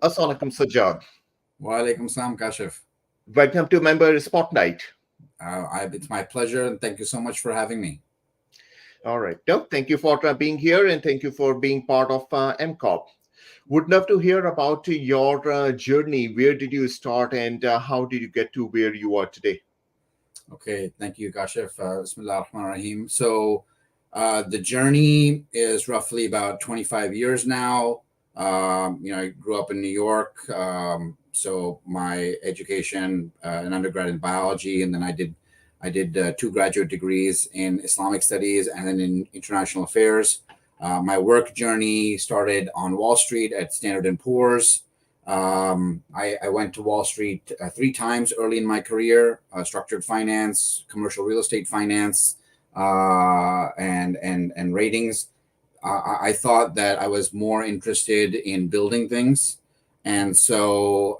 Assalamualaikum Sajjad. Walaikum salam, Kashif. Welcome to Member Spotlight. It's my pleasure, and thank you so much for having me. All right. No, thank you for being here and thank you for being part of MCOB. Would love to hear about your journey. Where did you start and how did you get to where you are today? Okay, thank you, Kashif. Bismillah ar-Rahman ar-Rahim. So, the journey is roughly about 25 years now. I grew up in New York. So my education, an undergrad in biology, and then I did two graduate degrees in Islamic Studies and then in international affairs. My work journey started on Wall Street at Standard and Poor's. I went to Wall Street three times early in my career: structured finance, commercial real estate finance, and ratings. I thought that I was more interested in building things, and so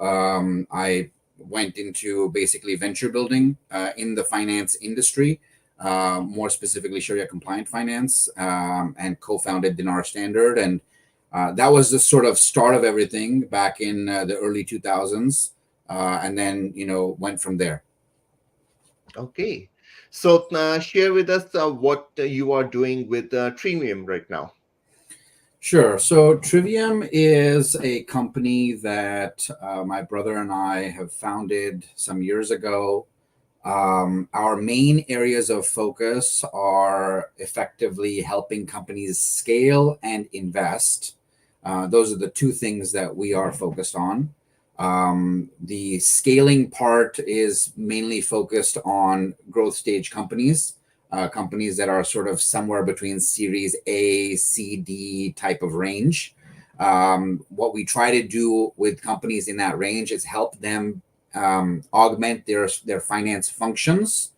I went into basically venture building in the finance industry, more specifically Sharia compliant finance, and co-founded DinarStandard, and that was the sort of start of everything back in the early 2000s, and then went from there. Okay. So share with us what you are doing with Trivium right now. Sure. So Trivium is a company that my brother and I have founded some years ago. Our main areas of focus are effectively helping companies scale and invest. Those are the two things that we are focused on. The scaling part is mainly focused on growth stage companies, companies that are sort of somewhere between Series A, C, D type of range. What we try to do with companies in that range is help them augment their finance functions.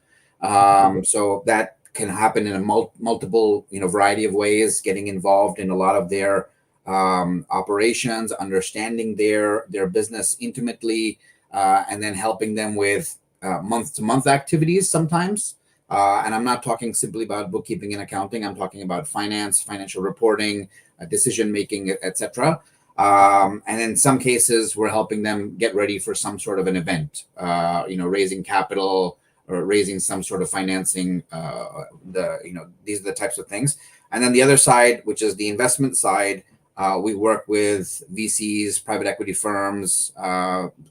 So that can happen in a multiple variety of ways. Getting involved in a lot of their operations, understanding their business intimately, and then helping them with month to month activities sometimes. And I'm not talking simply about bookkeeping and accounting. I'm talking about finance, financial reporting, decision making, etc. And in some cases, we're helping them get ready for some sort of an event, raising capital or raising some sort of financing. These are the types of things. And then the other side, which is the investment side, we work with VCs, private equity firms,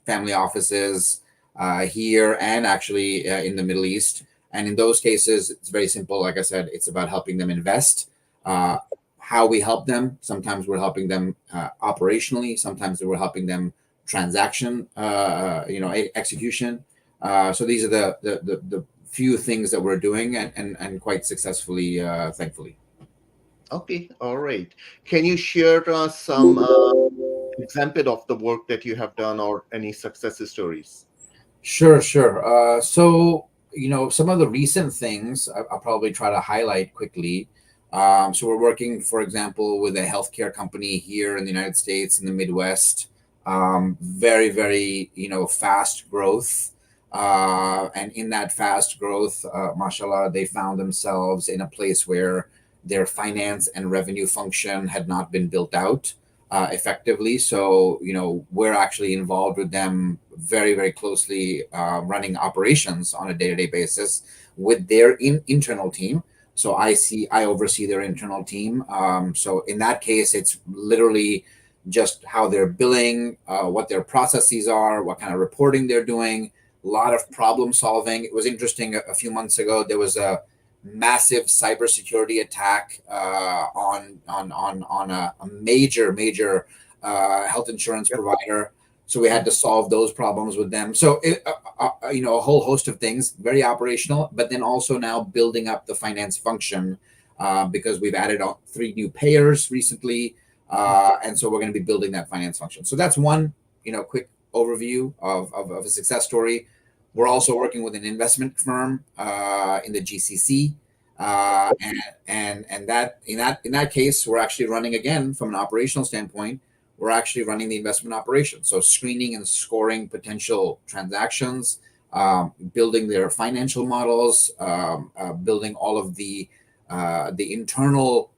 family offices here and actually in the Middle East. And in those cases, it's very simple. Like I said, it's about helping them invest. How we help them. Sometimes we're helping them operationally. Sometimes we're helping them transaction, execution. So these are the few things that we're doing and quite successfully, thankfully. Okay. All right. Can you share some example of the work that you have done or any success stories? Sure. So some of the recent things I'll probably try to highlight quickly. So we're working, for example, with a healthcare company here in the United States in the Midwest. Very, very, fast growth. And in that fast growth, mashallah, they found themselves in a place where their finance and revenue function had not been built out effectively. So, we're actually involved with them very, very closely, running operations on a day-to-day basis with their internal team. So I oversee their internal team. So in that case, it's literally just how they're billing, what their processes are, what kind of reporting they're doing, a lot of problem solving. It was interesting. A few months ago, there was a massive cybersecurity attack on a major health insurance provider. So we had to solve those problems with them. So, a whole host of things, very operational, but then also now building up the finance function because we've added on 3 new payers recently. And so we're going to be building that finance function. So that's one, quick overview of a success story. We're also working with an investment firm in the GCC. And that in that case, we're actually running, again, from an operational standpoint, we're actually running the investment operation. So screening and scoring potential transactions, building their financial models, building all of the internal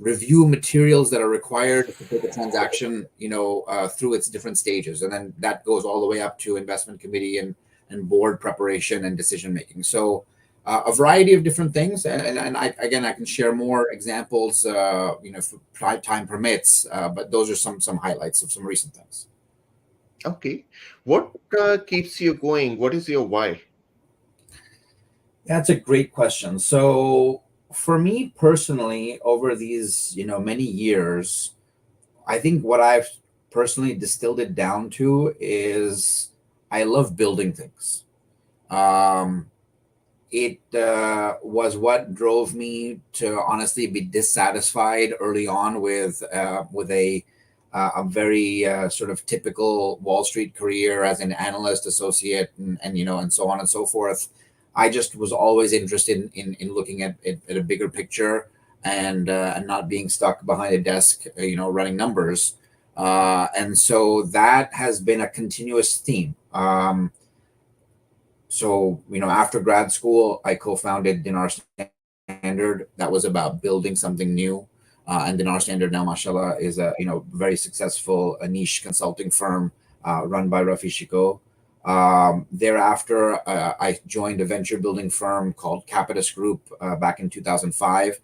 review materials that are required to take a transaction, through its different stages, and then that goes all the way up to investment committee and board preparation and decision making. So a variety of different things, and I can share more examples, if time permits. But those are some highlights of some recent things. Okay. What keeps you going? What is your why? That's a great question. So for me personally, over these many years, I think what I've personally distilled it down to is I love building things. Um, it was what drove me to honestly be dissatisfied early on with a very sort of typical Wall Street career as an analyst, associate, and so on and so forth. I just was always interested in looking at a bigger picture and not being stuck behind a desk, running numbers. And so that has been a continuous theme. So, after grad school, I co-founded DinarStandard. That was about building something new. And DinarStandard now, mashallah, is a very successful a niche consulting firm run by Rafi Shiko. Thereafter, I joined a venture building firm called Capitus Group back in 2005.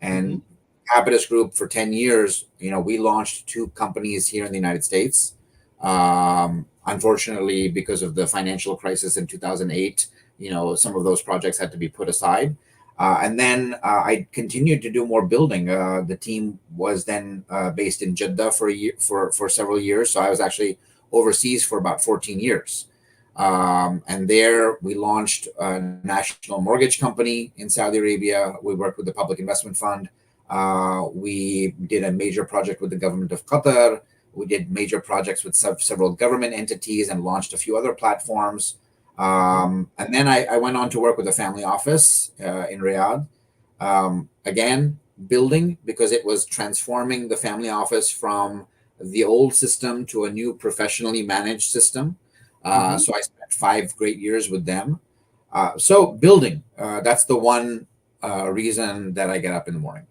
And Capitus Group, for 10 years, we launched 2 companies here in the United States. Unfortunately, because of the financial crisis in 2008, some of those projects had to be put aside. And then I continued to do more building. The team was then based in Jeddah for several years. So I was actually overseas for about 14 years. And there we launched a national mortgage company in Saudi Arabia. We worked with the Public Investment Fund. We did a major project with the government of Qatar. We did major projects with several government entities and launched a few other platforms. And then I went on to work with a family office in Riyadh. Again, building, because it was transforming the family office from the old system to a new professionally managed system. So I spent 5 great years with them. So building, that's the one reason that I get up in the morning.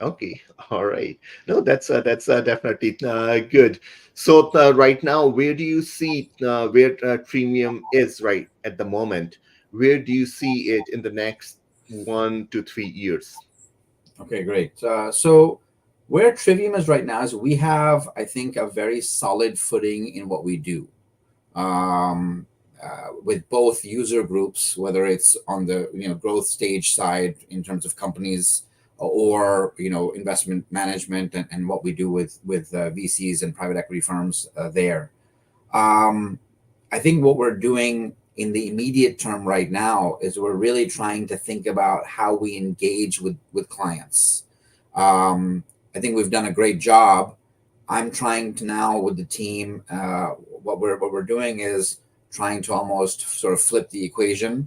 Okay, all right. No, that's definitely good. So right now, where do you see where Trivium is right at the moment? Where do you see it in the next 1 to 3 years? Okay, great. So where Trivium is right now is we have, I think, a very solid footing in what we do. With both user groups, whether it's on the growth stage side in terms of companies, or investment management and what we do with VCs and private equity firms there. I think what we're doing in the immediate term right now is we're really trying to think about how we engage with clients. I think we've done a great job. I'm trying to now with the team. What we're doing is trying to almost sort of flip the equation,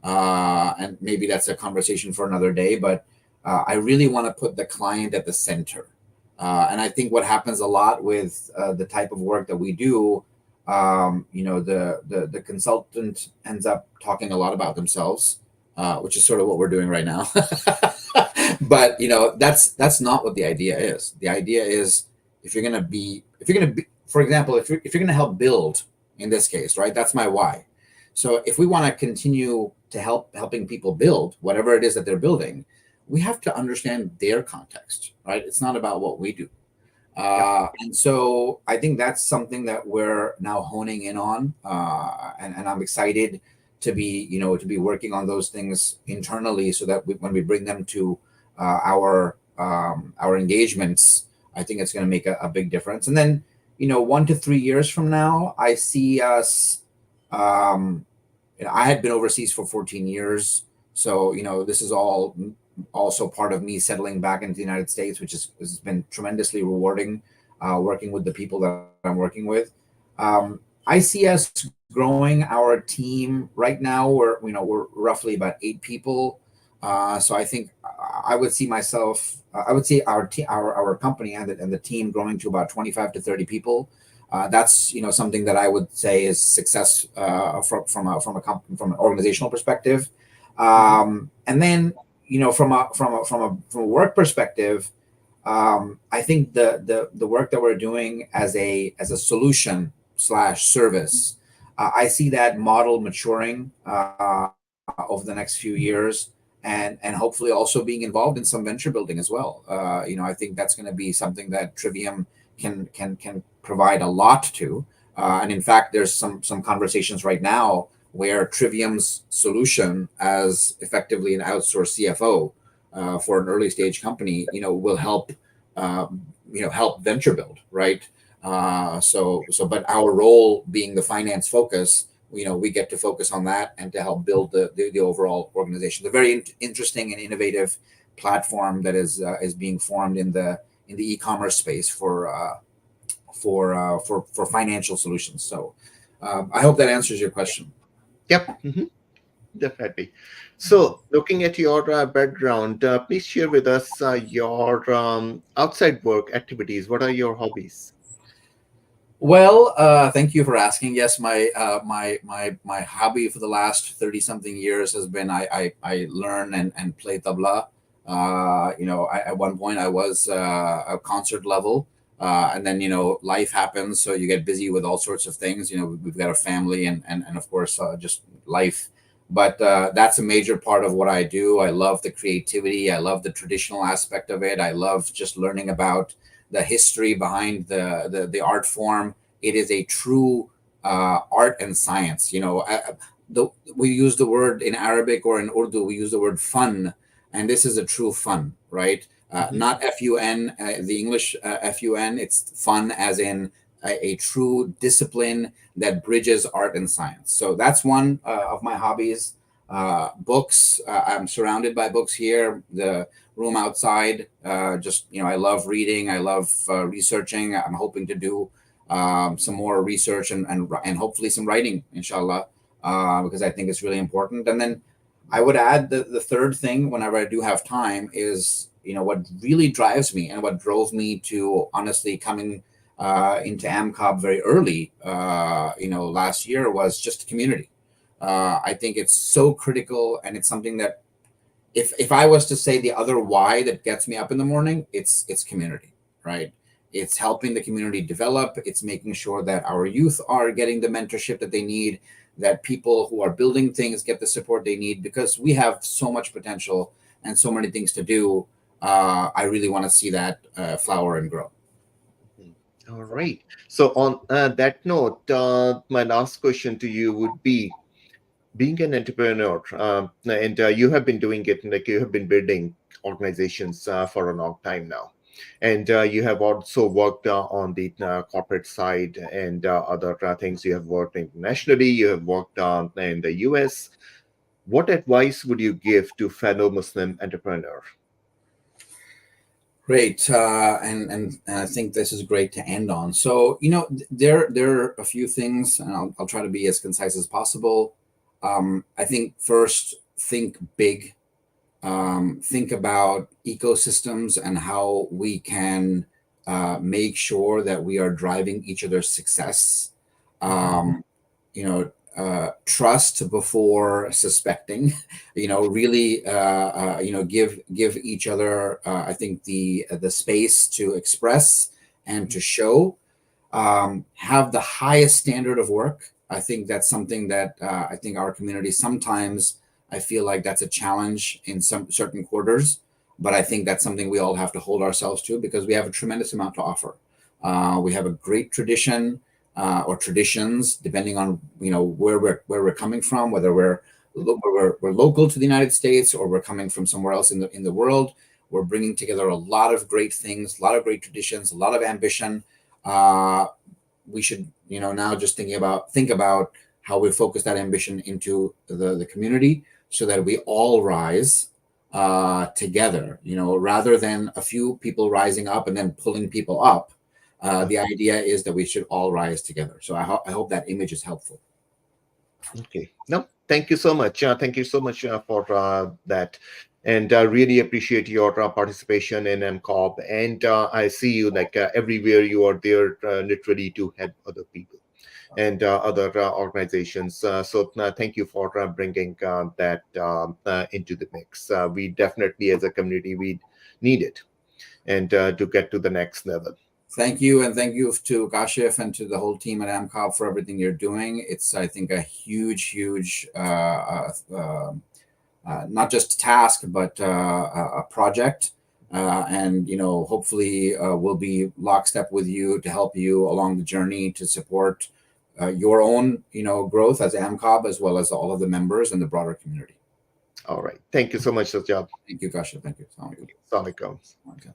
and maybe that's a conversation for another day. But I really want to put the client at the center, and I think what happens a lot with the type of work that we do, the consultant ends up talking a lot about themselves, which is sort of what we're doing right now. But that's not what the idea is. The idea is if you're gonna be, for example, if you're gonna help build, in this case, right? That's my why. So if we want to continue to helping people build whatever it is that they're building, we have to understand their context, right? It's not about what we do. And so I think that's something that we're now honing in on, and I'm excited to be working on those things internally, so that when we bring them to our engagements, I think it's going to make a big difference. And then 1 to 3 years from now, I see us. I had been overseas for 14 years, so this is all also part of me settling back into the United States, which has been tremendously rewarding, working with the people that I'm working with. I see us growing our team. Right now we're roughly about 8 people. So I think I would see myself, I would see our company and the team growing to about 25 to 30 people. That's something that I would say is success from an organizational perspective. And then from a work perspective, I think the work that we're doing as a solution slash service, I see that model maturing over the next few years, and hopefully also being involved in some venture building as well. I think that's going to be something that Trivium can provide a lot to. And in fact, there's some conversations right now where Trivium's solution as effectively an outsourced CFO for an early stage company, will uh, help venture build, right? But our role being the finance focus, we get to focus on that and to help build the overall organization. The very interesting and innovative platform that is being formed in the e-commerce space for financial solutions. So I hope that answers your question. Yep. Definitely. So, looking at your background, please share with us your outside work activities. What are your hobbies? Well, thank you for asking. Yes, my hobby for the last 30 something years has been I learn and play tabla. At one point I was a concert level, and then life happens, so you get busy with all sorts of things. We've got a family and of course just life. But that's a major part of what I do. I love the creativity. I love the traditional aspect of it. I love just learning about the history behind the art form. It is a true art and science. We use the word in Arabic or in Urdu, we use the word fun, and this is a true fun, right? Mhm. Not fun, the English fun. It's fun as in a true discipline that bridges art and science. So that's one of my hobbies. Books. I'm surrounded by books here. The room outside. I love reading. I love researching. I'm hoping to do some more research and hopefully some writing, inshallah, because I think it's really important. And then I would add the third thing, whenever I do have time, is what really drives me and what drove me to honestly coming into AMCOB very early, last year, was just community. I think it's so critical, and it's something that if I was to say the other why that gets me up in the morning, it's community, right? It's helping the community develop. It's making sure that our youth are getting the mentorship that they need, that people who are building things get the support they need, because we have so much potential and so many things to do. I really want to see that flower and grow. Mhm. All right. So, on that note, my last question to you would be, being an entrepreneur, and you have been doing it, like you have been building organizations for a long time now, and you have also worked on the corporate side and other things. You have worked internationally. You have worked in the US. What advice would you give to fellow Muslim entrepreneur? Great, and I think this is great to end on. So there are a few things, and I'll try to be as concise as possible. I think first, think big. Think about ecosystems and how we can make sure that we are driving each other's success. Mhm. Trust before suspecting. Really, give each other, I think, the space to express and to show. Have the highest standard of work. I think that's something that I think our community sometimes, I feel like that's a challenge in some certain quarters, but I think that's something we all have to hold ourselves to, because we have a tremendous amount to offer. We have a great tradition, or traditions, depending on where we're coming from, whether we're local to the United States or we're coming from somewhere else in the world. We're bringing together a lot of great things, a lot of great traditions, a lot of ambition. Uh, we should now just think about how we focus that ambition into the community, so that we all rise together, rather than a few people rising up and then pulling people up. The idea is that we should all rise together. So I hope that image is helpful. Okay. No, thank you so much. Thank you so much for that. And I really appreciate your participation in MCOB. And I see you like everywhere you are there, literally to help other people. and other organizations. So thank you for bringing that into the mix. We definitely, as a community, we need it, and to get to the next level. Thank you, and thank you to Kashif and to the whole team at AMCOB for everything you're doing. It's, I think, a huge, not just task, but a project. And hopefully, we'll be lockstep with you to help you along the journey to support your own, growth as AMCOB, as well as all of the members and the broader community. All right. Thank you so much, Sajjad. Thank you, Kashif. Thank you. Assalamu alaikum. Okay.